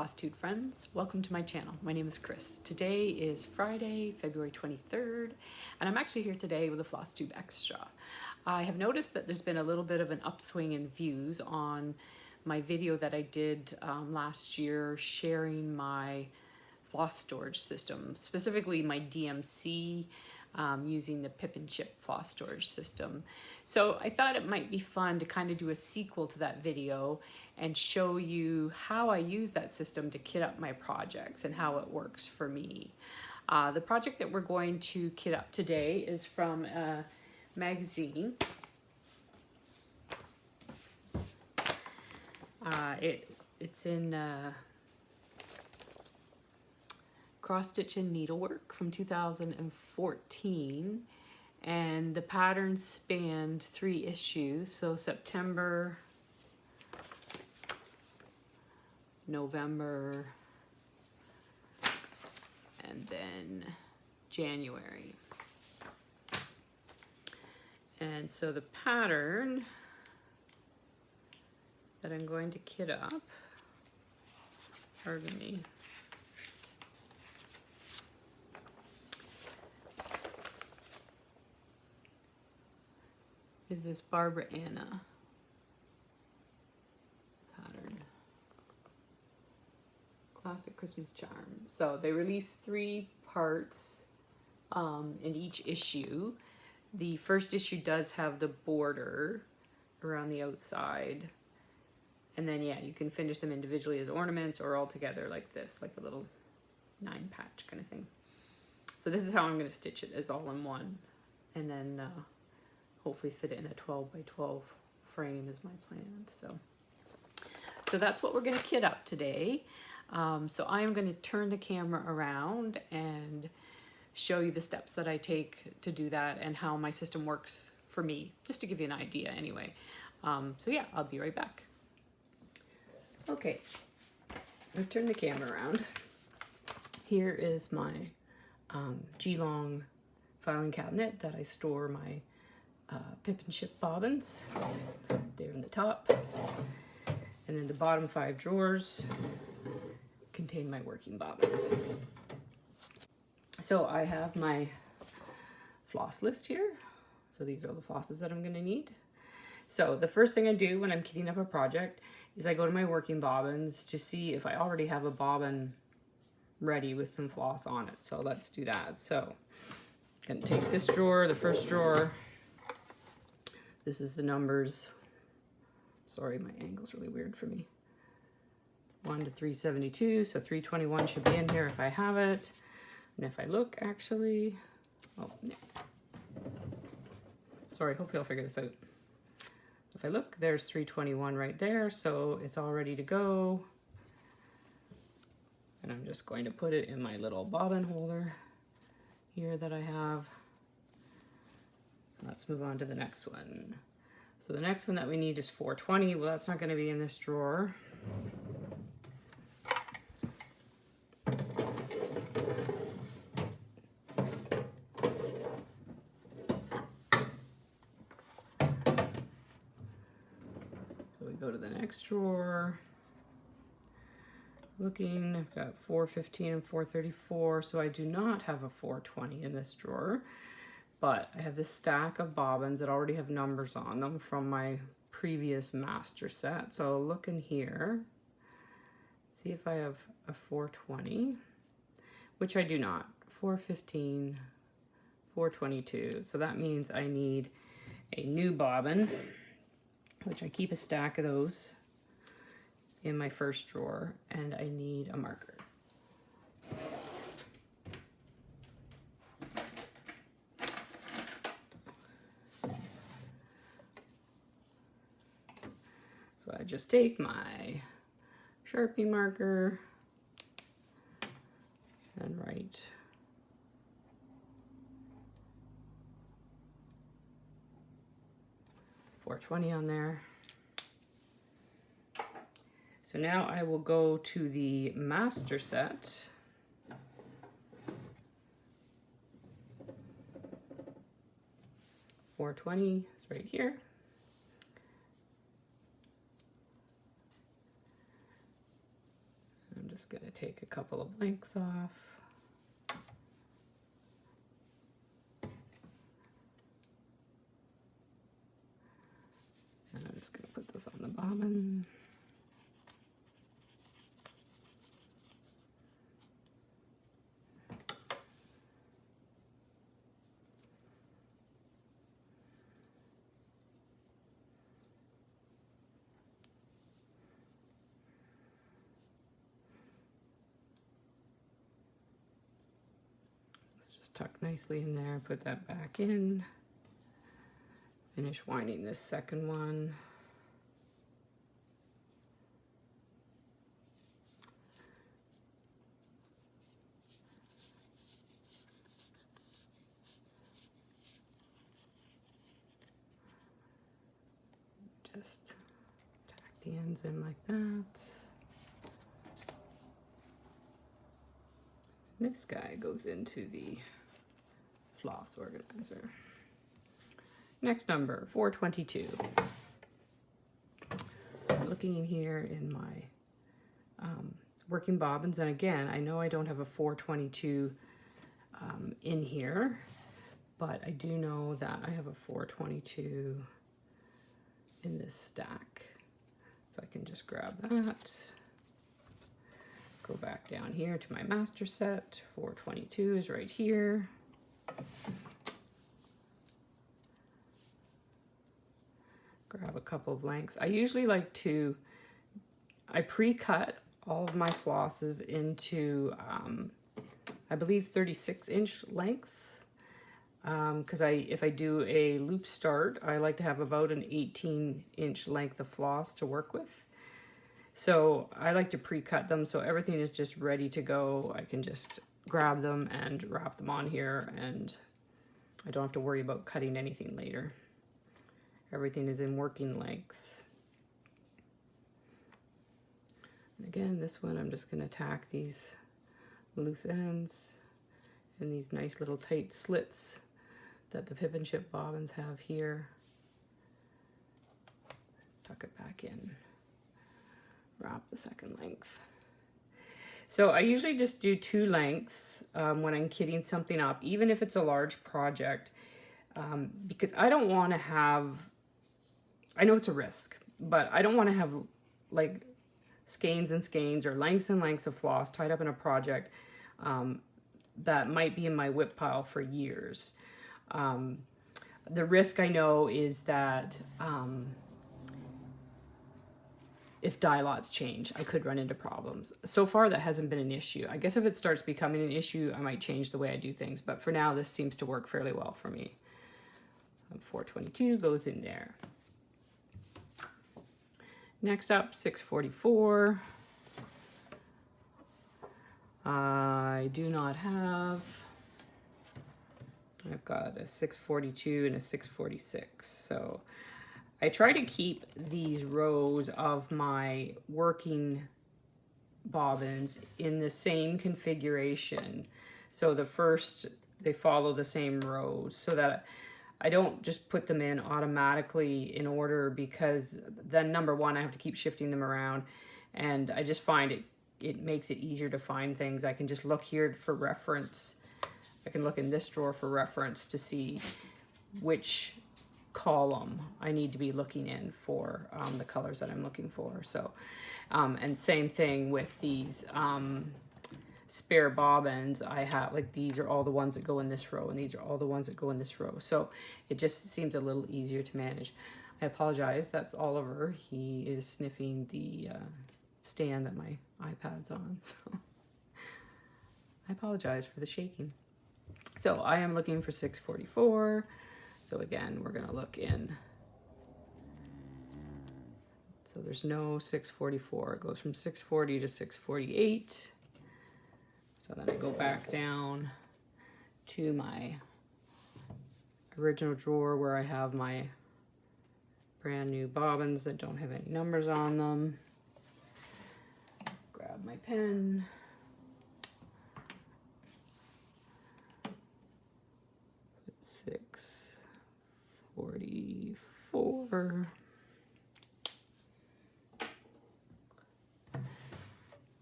Flosstube friends, welcome to my channel. My name is Chris. Today is Friday, February 23rd, and I'm actually here today with a Flosstube Extra. I have noticed that there's been a little bit of an upswing in views on my video that I did last year sharing my floss storage system, specifically my DMC, using the Pip and Chip Floss storage system. So I thought it might be fun to kind of do a sequel to that video and show you how I use that system to kit up my projects and how it works for me. The project that we're going to kit up today is from a magazine. It's in cross stitch and needlework from 2014, and the pattern spanned 3 issues, so September, November, and then January. And so the pattern that I'm going to kit up, pardon me, is this Barbara Anna pattern. Classic Christmas charm. So they released 3 parts in each issue. The first issue does have the border around the outside. And then, yeah, you can finish them individually as ornaments or all together like this, like a little 9-patch kind of thing. So this is how I'm going to stitch it, as all in one. And then hopefully fit it in a 12 by 12 frame is my plan. So that's what we're going to kit up today. So I am going to turn the camera around and show you the steps that I take to do that and how my system works for me, just to give you an idea anyway. So yeah, I'll be right back. Okay, I've turned the camera around. Here is my G-long filing cabinet that I store my Pip and Chip bobbins. They're in the top. And then the bottom 5 drawers contain my working bobbins. So I have my floss list here. So these are all the flosses that I'm going to need. So the first thing I do when I'm kitting up a project is I go to my working bobbins to see if I already have a bobbin ready with some floss on it. So let's do that. So I'm going to take this drawer, the first drawer. This is the numbers. Sorry, my angle's really weird for me. 1 to 372, so 321 should be in here if I have it. And if I look, actually, oh, yeah. Sorry, hopefully I'll figure this out. If I look, there's 321 right there, so it's all ready to go. And I'm just going to put it in my little bobbin holder here that I have. Let's move on to the next one. So the next one that we need is 420. Well, that's not going to be in this drawer. So we go to the next drawer. Looking, I've got 415 and 434, so I do not have a 420 in this drawer. But I have this stack of bobbins that already have numbers on them from my previous master set. So I'll look in here, see if I have a 420, which I do not. 415, 422. So that means I need a new bobbin, which I keep a stack of those in my first drawer, and I need a marker. So I just take my Sharpie marker and write $420 on there. So now I will go to the master set. $420 is right here. going to take a couple of lengths off. And I'm just going to put those on the bobbin. Tuck nicely in there, put that back in, finish winding this second one. Just tack the ends in like that. This guy goes into the floss organizer. Next number, 422. So I'm looking in here in my working bobbins, and again, I know I don't have a 422 in here, but I do know that I have a 422 in this stack. So I can just grab that. Go back down here to my master set. 422 is right here. Grab a couple of lengths. I usually like to, I pre-cut all of my flosses into, I believe 36-inch lengths. Because if I do a loop start, I like to have about an 18-inch length of floss to work with. So I like to pre-cut them so everything is just ready to go. I can just grab them and wrap them on here, and I don't have to worry about cutting anything later. Everything is in working lengths. And again, this one I'm just going to tack these loose ends and these nice little tight slits that the Pip and Chip bobbins have here. Tuck it back in. Wrap the second length. So I usually just do 2 lengths when I'm kitting something up, even if it's a large project, because I don't want to have, I know it's a risk, but I don't want to have like skeins and skeins or lengths and lengths of floss tied up in a project that might be in my whip pile for years. The risk I know is that if dye lots change, I could run into problems. So far, that hasn't been an issue. I guess if it starts becoming an issue, I might change the way I do things. But for now, this seems to work fairly well for me. 422 goes in there. Next up, 644. I do not have. I've got a 642 and a 646. So I try to keep these rows of my working bobbins in the same configuration. So the first, they follow the same rows so that I don't just put them in automatically in order, because then number one, I have to keep shifting them around, and I just find it makes it easier to find things. I can just look here for reference. I can look in this drawer for reference to see which column I need to be looking in for the colors that I'm looking for. So, and same thing with these spare bobbins. I have, like, these are all the ones that go in this row, and these are all the ones that go in this row. So it just seems a little easier to manage. I apologize, that's Oliver. He is sniffing the stand that my iPad's on. So I apologize for the shaking. So I am looking for 644. So again, we're gonna look in. So there's no 644. It goes from 640 to 648. So then I go back down to my original drawer where I have my brand new bobbins that don't have any numbers on them. Grab my pen. Put 644.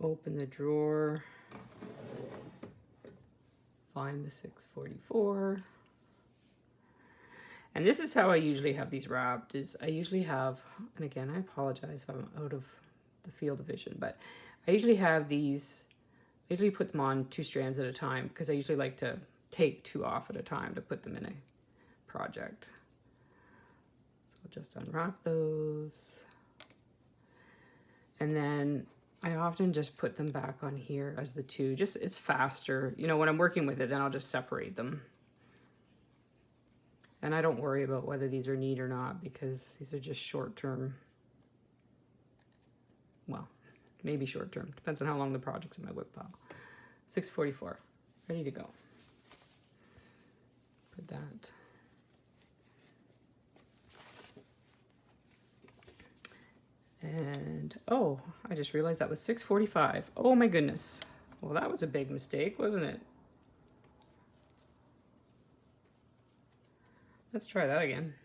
Open open the drawer, find the 644. And this is how I usually have these wrapped, is I usually have, and again, I apologize if I'm out of the field of vision, but I usually have these, I usually put them on 2 strands at a time because I usually like to take 2 off at a time to put them in a project. So I'll just unwrap those. And then I often just put them back on here as the 2, just it's faster. You know, when I'm working with it, then I'll just separate them. And I don't worry about whether these are neat or not because these are just short-term. Well, maybe short-term. Depends on how long the project's in my whip pile. 644. Ready to go. Put that. And, oh, I just realized that was 645. Oh my goodness. Well, that was a big mistake, wasn't it? Let's try that again.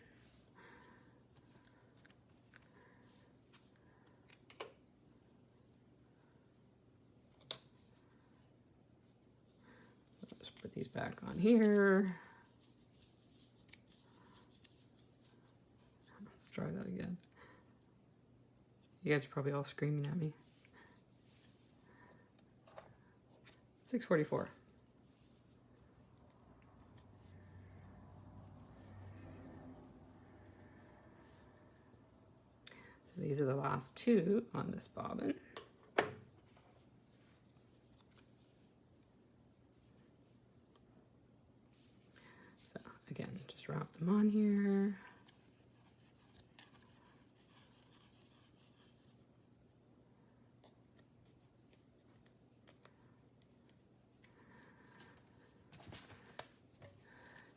Let's put these back on here. Let's try that again. You guys are probably all screaming at me. 644. So these are the last 2 on this bobbin. So again, just wrap them on here.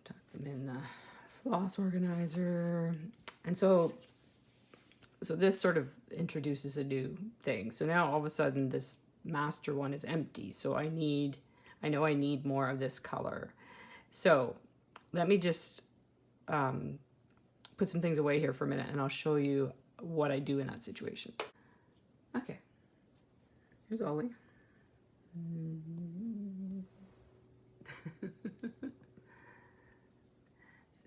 Tuck them in the floss organizer. And so this sort of introduces a new thing. So now all of a sudden this master one is empty. So I know I need more of this color. So let me just put some things away here for a minute and I'll show you what I do in that situation. Okay, here's Ollie.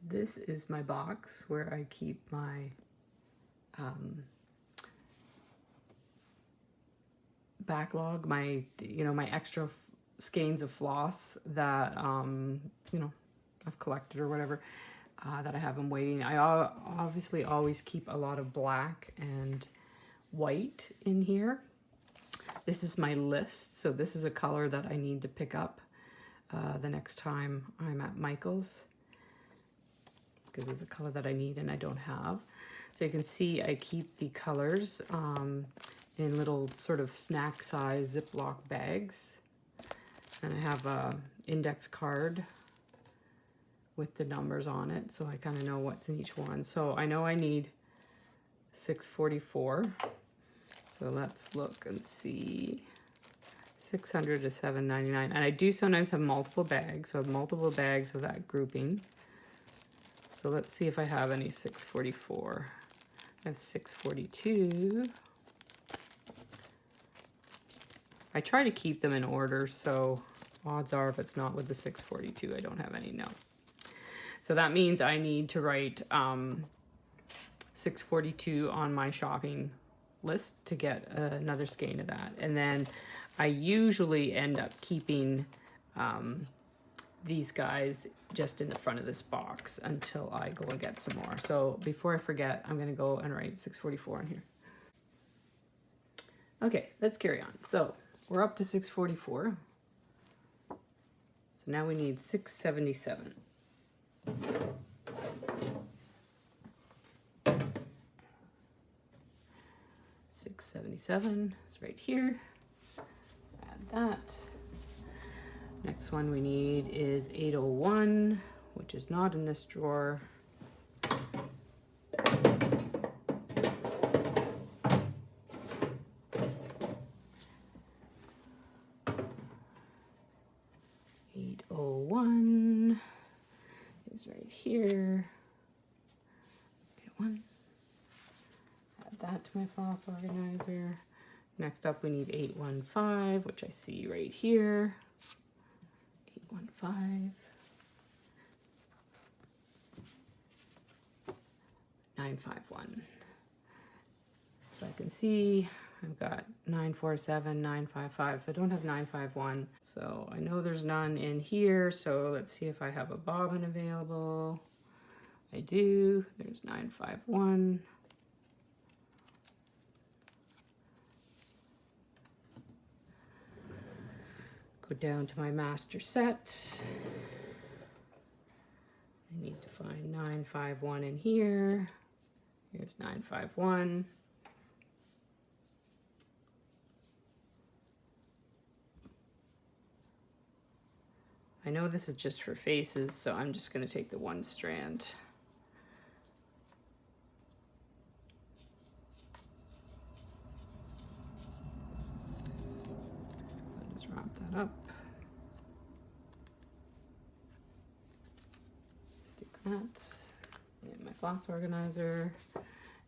This is my box where I keep my backlog, my extra skeins of floss that I've collected or whatever, that I have them waiting. I obviously always keep a lot of black and white in here. This is my list, so this is a color that I need to pick up the next time I'm at Michael's, because it's a color that I need and I don't have. So you can see I keep the colors in little sort of snack size Ziploc bags. And I have a index card with the numbers on it, so I kind of know what's in each one. So I know I need 644. So let's look and see. 600 to 799. And I do sometimes have multiple bags, so I have multiple bags of that grouping. So let's see if I have any 644. I have 642. I try to keep them in order, so odds are if it's not with the 642, I don't have any. No. So that means I need to write 642 on my shopping list to get another skein of that. And then I usually end up keeping these guys just in the front of this box until I go and get some more. So before I forget, I'm gonna go and write 644 on here. Okay, let's carry on. So we're up to 644. So now we need 677. $677 is right here. Add that. Next one we need is 801, which is not in this drawer. Is right here. 801. Add that to my floss organizer. Next up we need 815, which I see right here. 815. 951. So I can see I've got 947, 955, so I don't have 951. So I know there's none in here, so let's see if I have a bobbin available. I do. There's 951. Go down to my master set. I need to find 951 in here. Here's 951. I know this is just for faces, so I'm just going to take the one strand. I'll just wrap that up. Stick that in my floss organizer.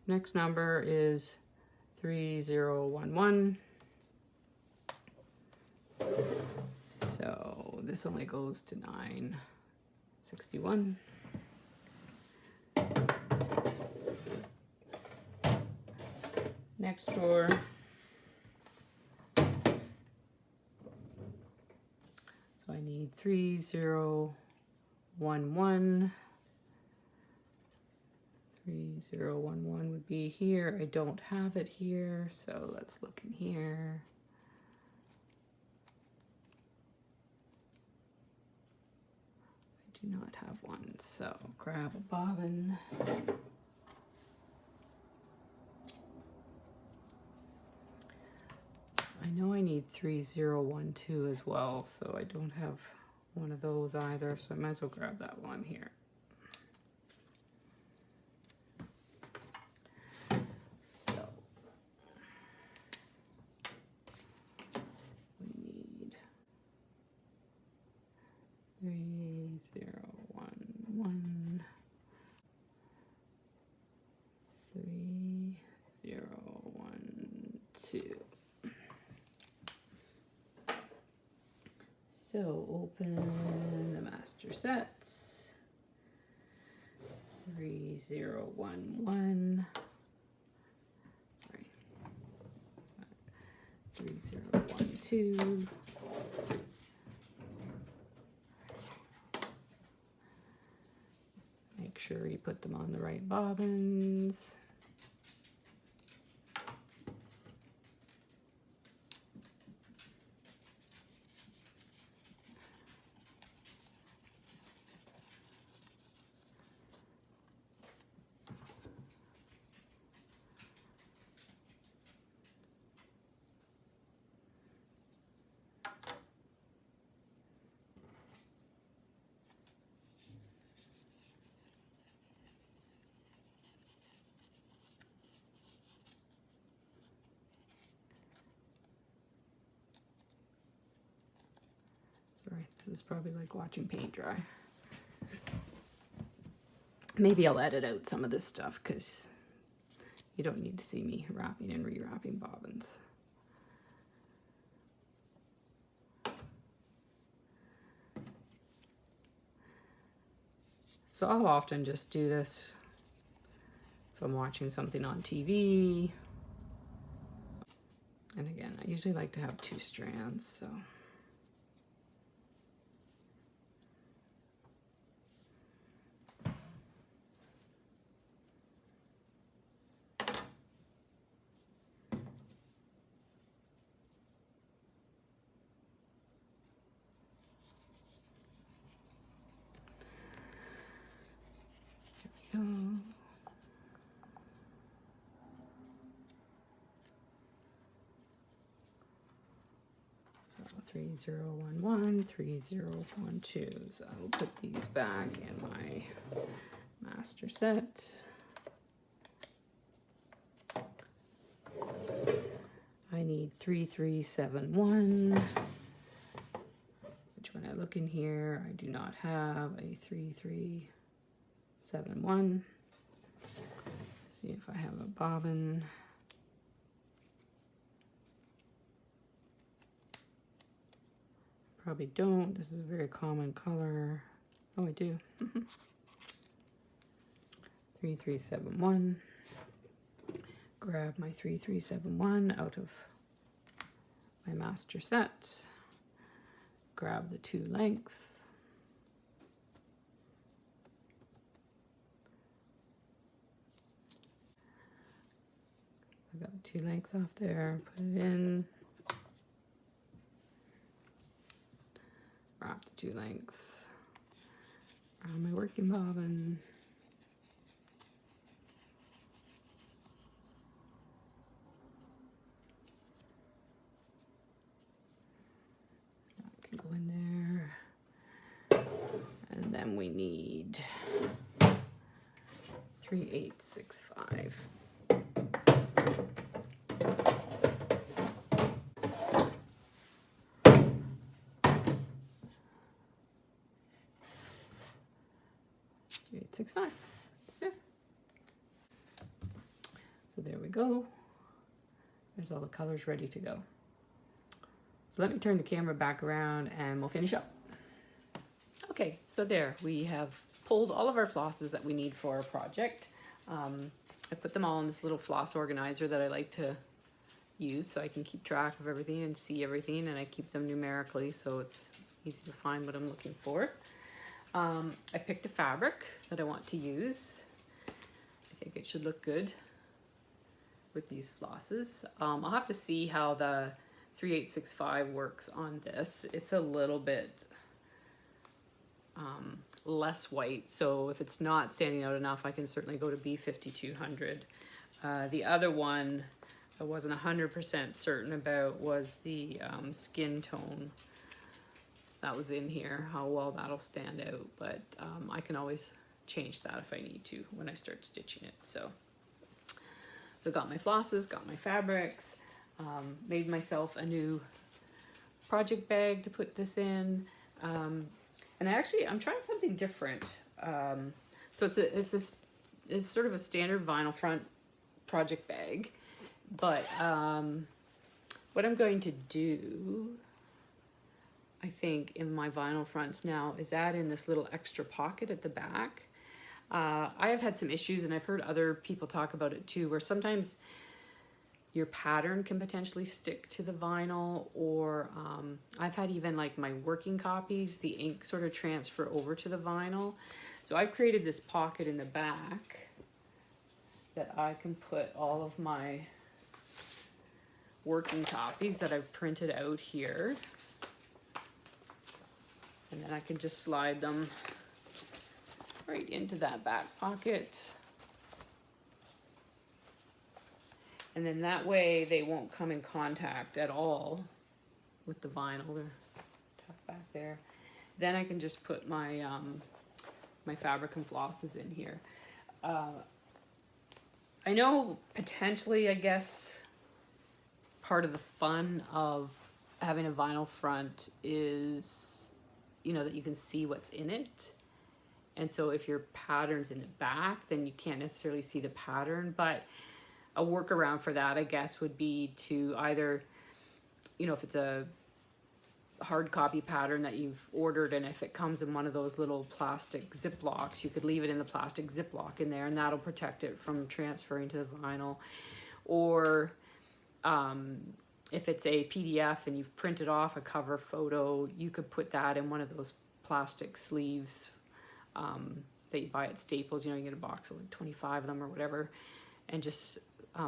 Next number is 3011. So this only goes to 961. Next drawer. So I need 3011. 3011 would be here. I don't have it here, so let's look in here. I do not have one, so grab a bobbin. I know I need 3012 as well, so I don't have one of those either, so I might as well grab that while I'm here. So we need 3011, 3012. So open the master sets. 3011. Sorry. 3012. Make sure you put them on the right bobbins. Sorry, this is probably like watching paint dry. Maybe I'll edit out some of this stuff because you don't need to see me wrapping and rewrapping bobbins. So I'll often just do this if I'm watching something on TV. And again, I usually like to have 2 strands, so. Here we go. So 3011, 3012. So I'll put these back in my master set. I need 3371, which when I look in here, I do not have a 3371. See if I have a bobbin. Probably don't. This is a very common color. Oh, I do. 3371. Grab my 3371 out of my master set. Grab the 2 lengths. I got the 2 lengths off there, put it in. Wrap the 2 lengths around my working bobbin. That can go in there. And then we need 3865. So there we go. There's all the colors ready to go. So let me turn the camera back around and we'll finish up. Okay, so there we have pulled all of our flosses that we need for our project. I put them all in this little floss organizer that I like to use so I can keep track of everything and see everything, and I keep them numerically so it's easy to find what I'm looking for. I picked a fabric that I want to use. I think it should look good with these flosses. I'll have to see how the 3865 works on this. It's a little bit less white, so if it's not standing out enough, I can certainly go to B5200. The other one I wasn't 100% certain about was the skin tone that was in here, how well that'll stand out, but I can always change that if I need to when I start stitching it. So got my flosses, got my fabrics, made myself a new project bag to put this in, and I'm trying something different. So it's sort of a standard vinyl front project bag, but what I'm going to do, I think, in my vinyl fronts now is add in this little extra pocket at the back. I have had some issues, and I've heard other people talk about it too, where sometimes your pattern can potentially stick to the vinyl, or I've had even like my working copies, the ink sort of transfer over to the vinyl. So I've created this pocket in the back that I can put all of my working copies that I've printed out here. And then I can just slide them right into that back pocket. And then that way they won't come in contact at all with the vinyl. They're tucked back there. Then I can just put my my fabric and flosses in here. I know potentially, I guess, part of the fun of having a vinyl front is, you know, that you can see what's in it. And so if your pattern's in the back, then you can't necessarily see the pattern. But a workaround for that, I guess, would be to either, you know, if it's a hard copy pattern that you've ordered, and if it comes in one of those little plastic Ziplocs, you could leave it in the plastic Ziploc in there, and that'll protect it from transferring to the vinyl. Or if it's a PDF and you've printed off a cover photo, you could put that in one of those plastic sleeves that you buy at Staples. You know, you get a box of like 25 of them or whatever, and just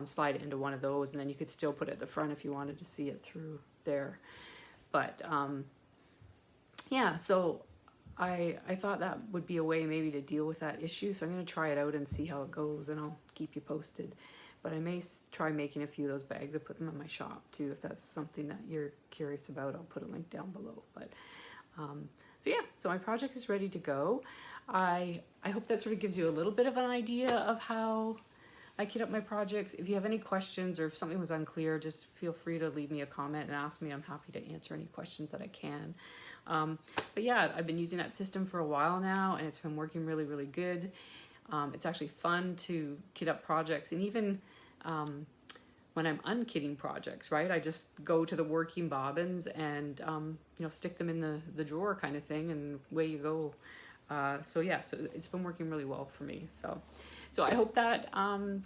slide it into one of those, and then you could still put it at the front if you wanted to see it through there. But yeah, so I thought that would be a way maybe to deal with that issue. So I'm going to try it out and see how it goes, and I'll keep you posted. But I may try making a few of those bags and put them in my shop too. If that's something that you're curious about, I'll put a link down below. But so yeah, so my project is ready to go. I hope that sort of gives you a little bit of an idea of how I kit up my projects. If you have any questions or if something was unclear, just feel free to leave me a comment and ask me. I'm happy to answer any questions that I can. But yeah, I've been using that system for a while now, and it's been working really, really good. It's actually fun to kit up projects, and even when I'm unkitting projects, right? I just go to the working bobbins and, you know, stick them in the drawer kind of thing, and away you go. So yeah, so it's been working really well for me. So I hope that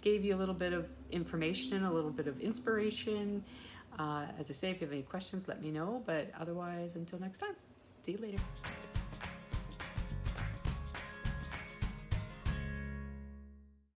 gave you a little bit of information, a little bit of inspiration. As I say, if you have any questions, let me know. But otherwise, until next time, see you later.